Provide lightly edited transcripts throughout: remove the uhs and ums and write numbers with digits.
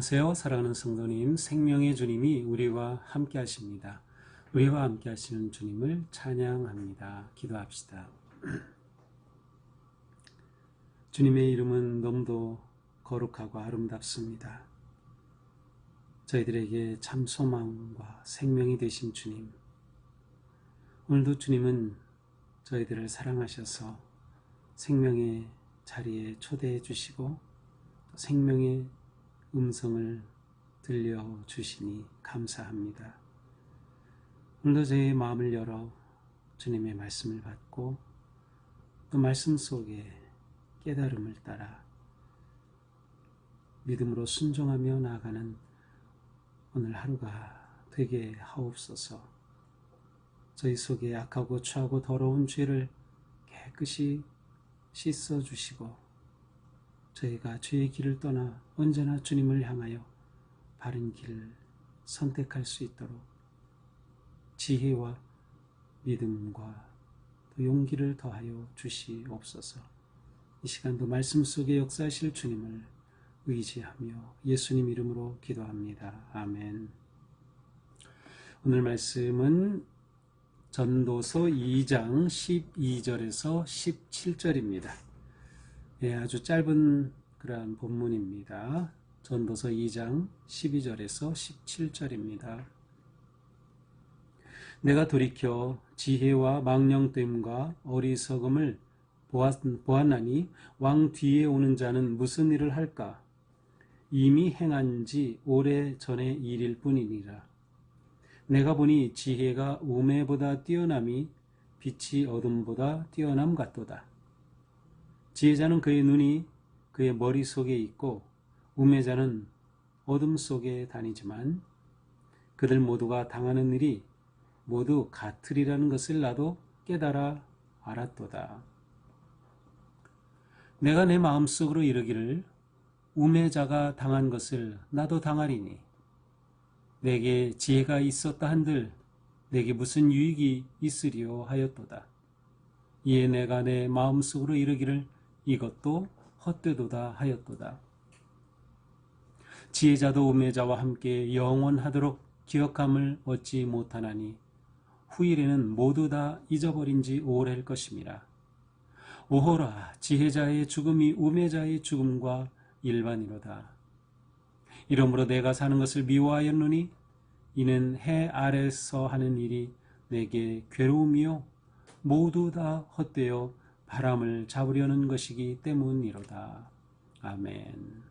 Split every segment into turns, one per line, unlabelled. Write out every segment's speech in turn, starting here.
안녕하세요. 사랑하는 성도님, 생명의 주님이 우리와 함께 하십니다. 우리와 함께 하시는 주님을 찬양합니다. 기도합시다. 주님의 이름은 너무도 거룩하고 아름답습니다. 저희들에게 참 소망과 생명이 되신 주님, 오늘도 주님은 저희들을 사랑하셔서 생명의 자리에 초대해 주시고 생명의 음성을 들려주시니 감사합니다. 오늘도 저의 마음을 열어 주님의 말씀을 받고 또 말씀 속에 깨달음을 따라 믿음으로 순종하며 나아가는 오늘 하루가 되게 하옵소서. 저희 속에 악하고 추하고 더러운 죄를 깨끗이 씻어주시고 저희가 죄의 길을 떠나 언제나 주님을 향하여 바른 길을 선택할 수 있도록 지혜와 믿음과 또 용기를 더하여 주시옵소서. 이 시간도 말씀 속에 역사하실 주님을 의지하며 예수님 이름으로 기도합니다. 아멘. 오늘 말씀은 전도서 2장 12절에서 17절입니다. 아주 짧은 그러한 본문입니다. 전도서 2장 12절에서 17절입니다. 내가 돌이켜 지혜와 망령됨과 어리석음을 보았나니 왕 뒤에 오는 자는 무슨 일을 할까? 이미 행한 지 오래 전의 일일 뿐이니라. 내가 보니 지혜가 우매보다 뛰어남이 빛이 어둠보다 뛰어남 같도다. 지혜자는 그의 눈이 그의 머릿속에 있고 우매자는 어둠 속에 다니지만 그들 모두가 당하는 일이 모두 같으리라는 것을 나도 깨달아 알았도다. 내가 내 마음속으로 이르기를 우매자가 당한 것을 나도 당하리니 내게 지혜가 있었다 한들 내게 무슨 유익이 있으리요 하였도다. 이에 내가 내 마음속으로 이르기를 이것도 헛되도다 하였도다. 지혜자도 우매자와 함께 영원하도록 기억함을 얻지 못하나니 후일에는 모두 다 잊어버린 지 오래일 것임이라. 오호라, 지혜자의 죽음이 우매자의 죽음과 일반이로다. 이러므로 내가 사는 것을 미워하였노니 이는 해 아래서 하는 일이 내게 괴로움이요 모두 다 헛되어 바람을 잡으려는 것이기 때문이로다. 아멘.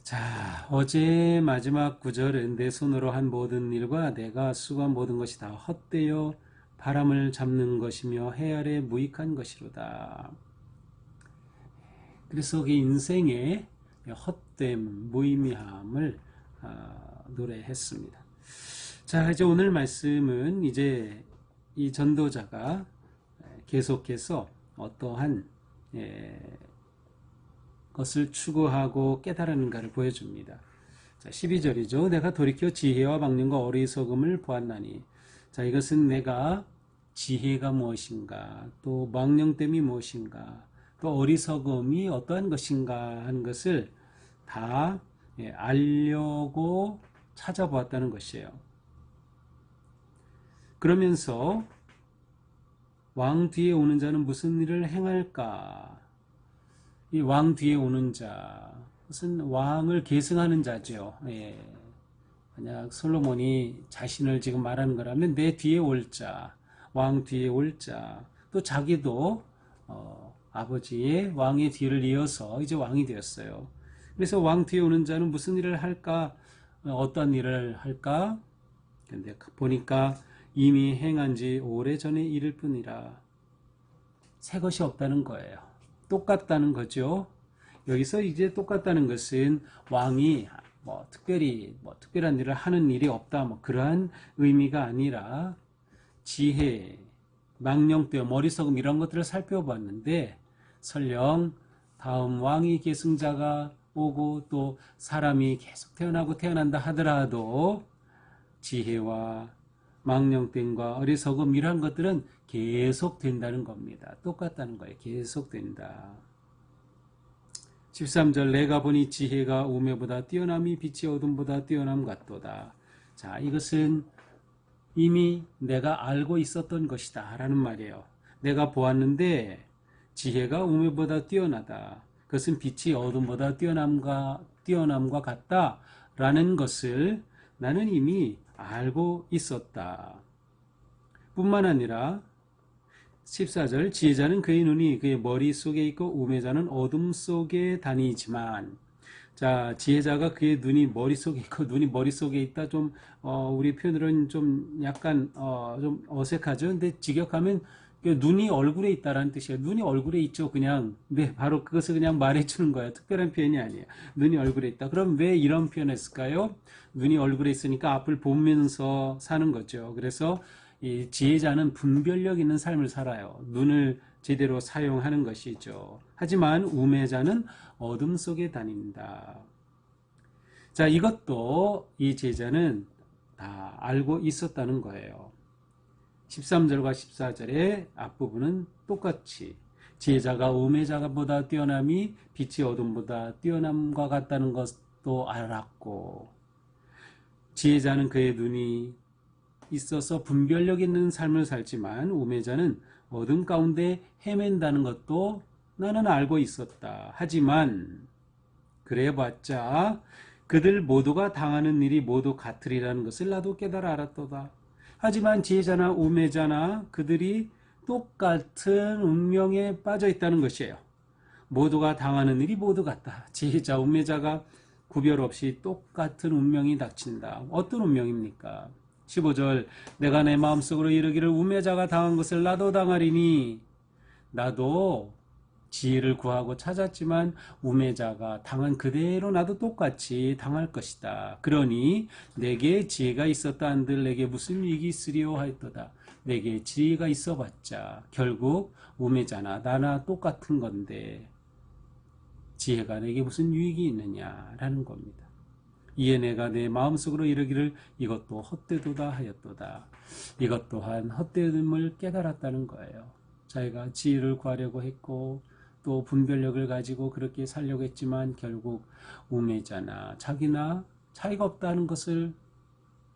자, 어제 마지막 구절은 내 손으로 한 모든 일과 내가 수고한 모든 것이 다 헛되어 바람을 잡는 것이며 해 아래 무익한 것이로다. 그래서 그 인생의 헛됨, 무의미함을 노래했습니다. 자, 이제 오늘 말씀은 이제 이 전도자가 계속해서 어떠한 것을 추구하고 깨달았는가를 보여줍니다. 자, 12절이죠. 내가 돌이켜 지혜와 망령과 어리석음을 보았나니. 자, 이것은 내가 지혜가 무엇인가, 또 망령됨이 무엇인가, 또 어리석음이 어떠한 것인가 하는 것을 다 알려고 찾아보았다는 것이에요. 그러면서 왕 뒤에 오는 자는 무슨 일을 행할까? 이 왕 뒤에 오는 자, 무슨 왕을 계승하는 자죠. 만약 솔로몬이 자신을 지금 말하는 거라면 내 뒤에 올 자, 왕 뒤에 올 자, 또 자기도 아버지의 왕의 뒤를 이어서 이제 왕이 되었어요. 그래서 왕 뒤에 오는 자는 무슨 일을 할까? 어떤 일을 할까? 근데 보니까 이미 행한 지 오래전의 일일 뿐이라 새 것이 없다는 거예요. 똑같다는 거죠. 여기서 이제 똑같다는 것은 왕이 특별한 일을 하는 일이 없다, 그러한 의미가 아니라 지혜, 망령됨, 어리석음 이런 것들을 살펴봤는데 설령 다음 왕이 계승자가 오고 또 사람이 계속 태어나고 태어난다 하더라도 지혜와 망령됨과 어리석음 이러한 것들은 계속 된다는 겁니다. 똑같다는 거예요. 계속 된다. 13절 내가 보니 지혜가 우매보다 뛰어남이 빛이 어둠보다 뛰어남 같도다. 자, 이것은 이미 내가 알고 있었던 것이다 라는 말이에요. 내가 보았는데 지혜가 우매보다 뛰어나다. 그것은 빛이 어둠보다 뛰어남과 같다 라는 것을 나는 이미 알고 있었다. 뿐만 아니라 14절 지혜자는 그의 눈이 그의 머릿속에 있고 우매자는 어둠 속에 다니지만, 자, 지혜자가 그의 눈이 머릿속에 있고 눈이 머릿속에 있다. 좀 우리 표현으로는 좀 약간 좀 어색하죠. 근데 직역하면 눈이 얼굴에 있다라는 뜻이에요. 눈이 얼굴에 있죠. 그냥 네, 바로 그것을 그냥 말해주는 거예요. 특별한 표현이 아니에요. 눈이 얼굴에 있다. 그럼 왜 이런 표현했을까요? 눈이 얼굴에 있으니까 앞을 보면서 사는 거죠. 그래서 이 지혜자는 분별력 있는 삶을 살아요. 눈을 제대로 사용하는 것이죠. 하지만 우매자는 어둠 속에 다닌다. 자, 이것도 이 지혜자는 다 알고 있었다는 거예요. 13절과 14절의 앞부분은 똑같이 지혜자가 우매자보다 뛰어남이 빛이 어둠보다 뛰어남과 같다는 것도 알았고, 지혜자는 그의 눈이 있어서 분별력 있는 삶을 살지만 우매자는 어둠 가운데 헤맨다는 것도 나는 알고 있었다. 하지만 그래봤자 그들 모두가 당하는 일이 모두 같으리라는 것을 나도 깨달아 알았도다. 하지만 지혜자나 우매자나 그들이 똑같은 운명에 빠져 있다는 것이에요. 모두가 당하는 일이 모두 같다. 지혜자, 우매자가 구별 없이 똑같은 운명이 닥친다. 어떤 운명입니까? 15절 내가 내 마음속으로 이르기를 우매자가 당한 것을 나도 당하리니, 나도 지혜를 구하고 찾았지만 우매자가 당한 그대로 나도 똑같이 당할 것이다. 그러니 내게 지혜가 있었다 한들 내게 무슨 이익이 있으리요 하였도다. 내게 지혜가 있어봤자 결국 우매자나 나나 똑같은 건데 지혜가 내게 무슨 유익이 있느냐라는 겁니다. 이에 내가 내 마음속으로 이르기를 이것도 헛되도다 하였도다. 이것 또한 헛됨을 깨달았다는 거예요. 자기가 지혜를 구하려고 했고 또 분별력을 가지고 그렇게 살려고 했지만 결국 우매자나 자기나 차이가 없다는 것을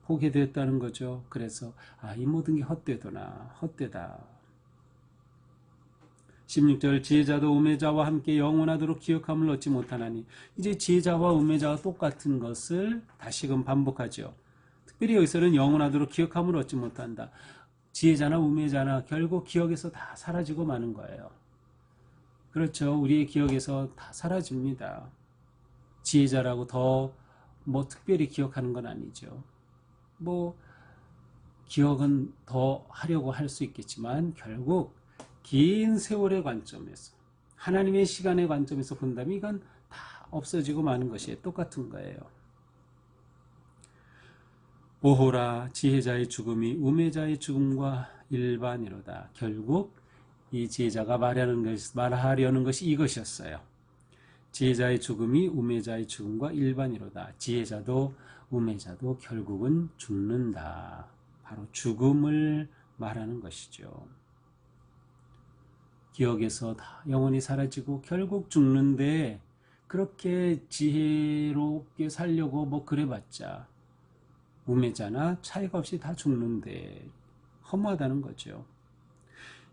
보게 되었다는 거죠. 그래서 이 모든 게 헛되도나 헛되다. 16절 지혜자도 우매자와 함께 영원하도록 기억함을 얻지 못하나니, 이제 지혜자와 우매자가 똑같은 것을 다시금 반복하죠. 특별히 여기서는 영원하도록 기억함을 얻지 못한다. 지혜자나 우매자나 결국 기억에서 다 사라지고 마는 거예요. 그렇죠. 우리의 기억에서 다 사라집니다. 지혜자라고 더 특별히 기억하는 건 아니죠. 기억은 더 하려고 할 수 있겠지만 결국 긴 세월의 관점에서, 하나님의 시간의 관점에서 본다면 이건 다 없어지고 마는 것이 똑같은 거예요. 오호라 지혜자의 죽음이 우매자의 죽음과 일반이로다. 결국 이 지혜자가 말하려는 것이 이것이었어요. 지혜자의 죽음이 우매자의 죽음과 일반이로다. 지혜자도 우매자도 결국은 죽는다. 바로 죽음을 말하는 것이죠. 기억에서 다 영원히 사라지고 결국 죽는데, 그렇게 지혜롭게 살려고 그래봤자 우매자나 차이가 없이 다 죽는데 허무하다는 거죠.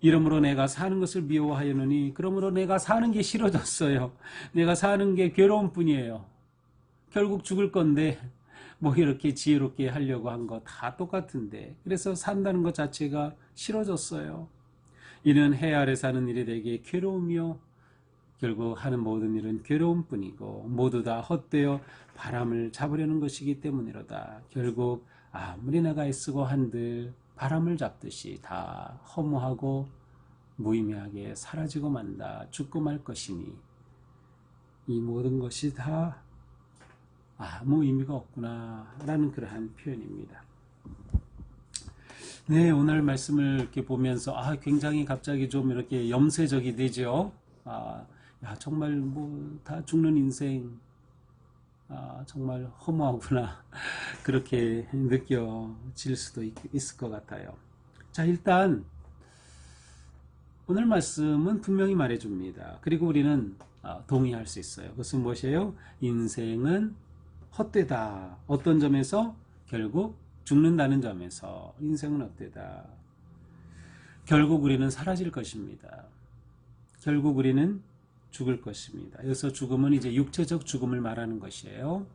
이러므로 내가 사는 것을 미워하였느니, 그러므로 내가 사는 게 싫어졌어요. 내가 사는 게 괴로운 뿐이에요. 결국 죽을 건데 이렇게 지혜롭게 하려고 한 거 다 똑같은데, 그래서 산다는 것 자체가 싫어졌어요. 이는 해 아래 사는 일이 되게 괴로우며 결국 하는 모든 일은 괴로움 뿐이고 모두 다 헛되어 바람을 잡으려는 것이기 때문이로다. 결국 아무리 내가 애쓰고 한들 바람을 잡듯이 다 허무하고 무의미하게 사라지고 만다. 죽고 말 것이니 이 모든 것이 다 아무 의미가 없구나 라는 그러한 표현입니다. 네, 오늘 말씀을 이렇게 보면서 굉장히 갑자기 좀 이렇게 염세적이 되죠. 정말 다 죽는 인생 정말 허무하구나 그렇게 느껴질 수도 있을 것 같아요. 자, 일단 오늘 말씀은 분명히 말해줍니다. 그리고 우리는 동의할 수 있어요. 그것은 무엇이에요? 인생은 헛되다. 어떤 점에서? 결국 죽는다는 점에서 인생은 헛되다. 결국 우리는 사라질 것입니다. 결국 우리는 죽을 것입니다. 여기서 죽음은 이제 육체적 죽음을 말하는 것이에요.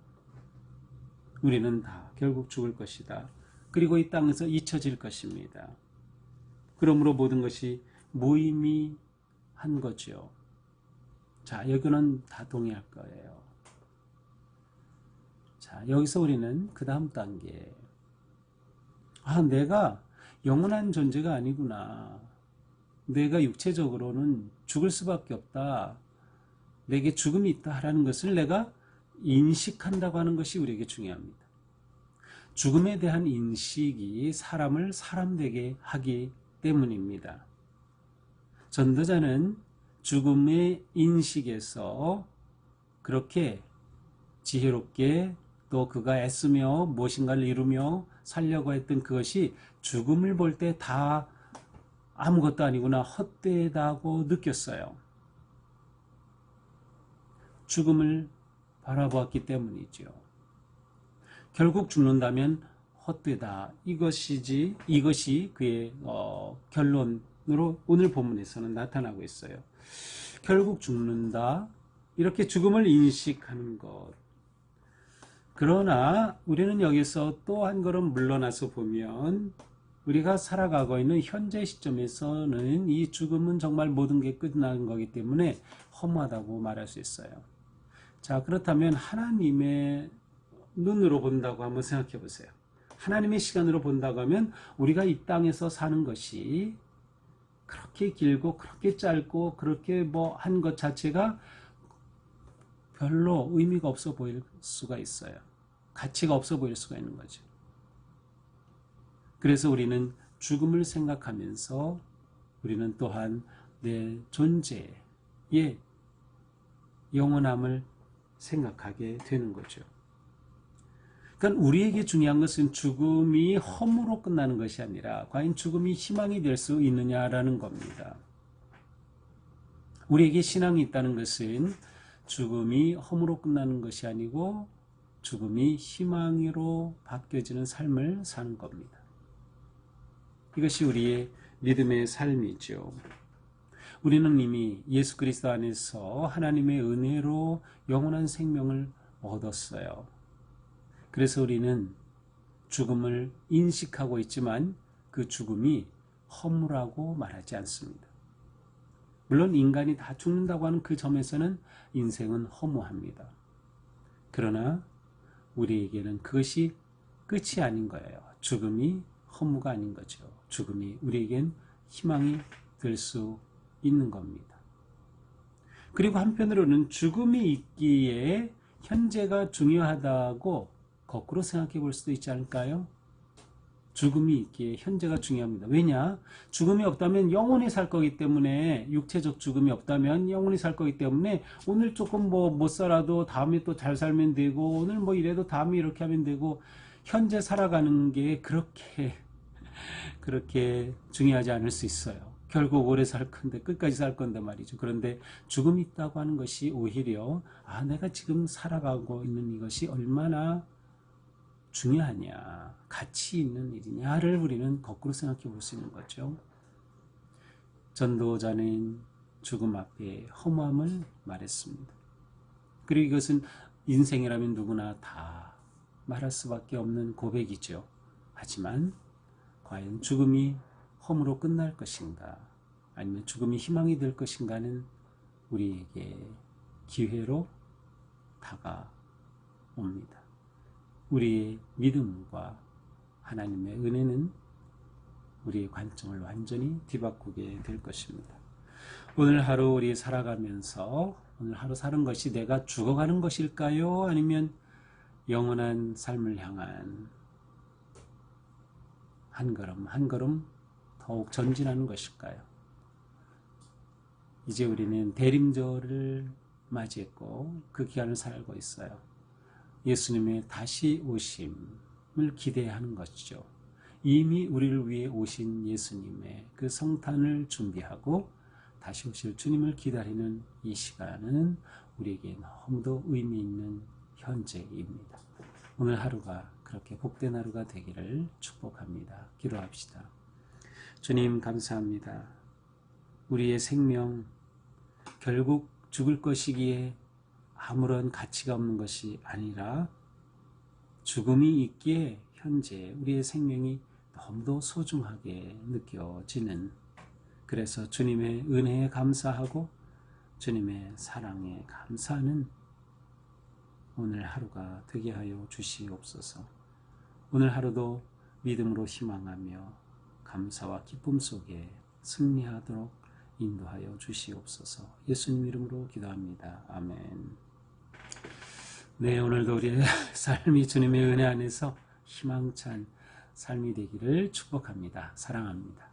우리는 다 결국 죽을 것이다. 그리고 이 땅에서 잊혀질 것입니다. 그러므로 모든 것이 무의미한 거죠. 자, 여기는 다 동의할 거예요. 자, 여기서 우리는 그 다음 단계. 내가 영원한 존재가 아니구나. 내가 육체적으로는 죽을 수밖에 없다. 내게 죽음이 있다라는 것을 내가 인식한다고 하는 것이 우리에게 중요합니다. 죽음에 대한 인식이 사람을 사람되게 하기 때문입니다. 전도자는 죽음의 인식에서 그렇게 지혜롭게 또 그가 애쓰며 무엇인가를 이루며 살려고 했던 그것이 죽음을 볼 때 다 아무것도 아니구나, 헛되다고 느꼈어요. 죽음을 바라보았기 때문이죠. 결국 죽는다면 헛되다. 이것이 그의 결론으로 오늘 본문에서는 나타나고 있어요. 결국 죽는다. 이렇게 죽음을 인식하는 것. 그러나 우리는 여기서 또 한 걸음 물러나서 보면 우리가 살아가고 있는 현재 시점에서는 이 죽음은 정말 모든 게 끝나는 거기 때문에 허무하다고 말할 수 있어요. 자, 그렇다면 하나님의 눈으로 본다고 한번 생각해 보세요. 하나님의 시간으로 본다고 하면 우리가 이 땅에서 사는 것이 그렇게 길고 그렇게 짧고 그렇게 한 것 자체가 별로 의미가 없어 보일 수가 있어요. 가치가 없어 보일 수가 있는 거죠. 그래서 우리는 죽음을 생각하면서 우리는 또한 내 존재의 영원함을 생각하게 되는 거죠. 그러니까 우리에게 중요한 것은 죽음이 허무로 끝나는 것이 아니라 과연 죽음이 희망이 될 수 있느냐라는 겁니다. 우리에게 신앙이 있다는 것은 죽음이 허무로 끝나는 것이 아니고 죽음이 희망으로 바뀌어지는 삶을 사는 겁니다. 이것이 우리의 믿음의 삶이죠. 우리는 이미 예수 그리스도 안에서 하나님의 은혜로 영원한 생명을 얻었어요. 그래서 우리는 죽음을 인식하고 있지만 그 죽음이 허무라고 말하지 않습니다. 물론 인간이 다 죽는다고 하는 그 점에서는 인생은 허무합니다. 그러나 우리에게는 그것이 끝이 아닌 거예요. 죽음이 허무가 아닌 거죠. 죽음이 우리에겐 희망이 될 수 있는 겁니다. 그리고 한편으로는 죽음이 있기에 현재가 중요하다고 거꾸로 생각해 볼 수도 있지 않을까요? 죽음이 있기에 현재가 중요합니다. 왜냐? 죽음이 없다면 영원히 살 거기 때문에, 육체적 죽음이 없다면 영원히 살 거기 때문에 오늘 조금 못 살아도 다음에 또 잘 살면 되고, 오늘 이래도 다음에 이렇게 하면 되고, 현재 살아가는 게 그렇게 중요하지 않을 수 있어요. 결국 오래 살 건데, 끝까지 살 건데 말이죠. 그런데 죽음이 있다고 하는 것이 오히려 내가 지금 살아가고 있는 이것이 얼마나 중요하냐, 가치 있는 일이냐를 우리는 거꾸로 생각해 볼 수 있는 거죠. 전도자는 죽음 앞에 허무함을 말했습니다. 그리고 이것은 인생이라면 누구나 다 말할 수밖에 없는 고백이죠. 하지만 과연 죽음이 허무로 끝날 것인가, 아니면 죽음이 희망이 될 것인가는 우리에게 기회로 다가옵니다. 우리의 믿음과 하나님의 은혜는 우리의 관점을 완전히 뒤바꾸게 될 것입니다. 오늘 하루 우리 살아가면서 오늘 하루 사는 것이 내가 죽어가는 것일까요? 아니면 영원한 삶을 향한 한 걸음 한 걸음 더욱 전진하는 것일까요? 이제 우리는 대림절을 맞이했고 그 기간을 살고 있어요. 예수님의 다시 오심을 기대하는 것이죠. 이미 우리를 위해 오신 예수님의 그 성탄을 준비하고 다시 오실 주님을 기다리는 이 시간은 우리에게 너무도 의미 있는 현재입니다. 오늘 하루가 그렇게 복된 하루가 되기를 축복합니다. 기도합시다. 주님 감사합니다. 우리의 생명 결국 죽을 것이기에 아무런 가치가 없는 것이 아니라 죽음이 있기에 현재 우리의 생명이 너무도 소중하게 느껴지는, 그래서 주님의 은혜에 감사하고 주님의 사랑에 감사하는 오늘 하루가 되게 하여 주시옵소서. 오늘 하루도 믿음으로 희망하며 감사와 기쁨 속에 승리하도록 인도하여 주시옵소서. 예수님 이름으로 기도합니다. 아멘. 네, 오늘도 우리의 삶이 주님의 은혜 안에서 희망찬 삶이 되기를 축복합니다. 사랑합니다.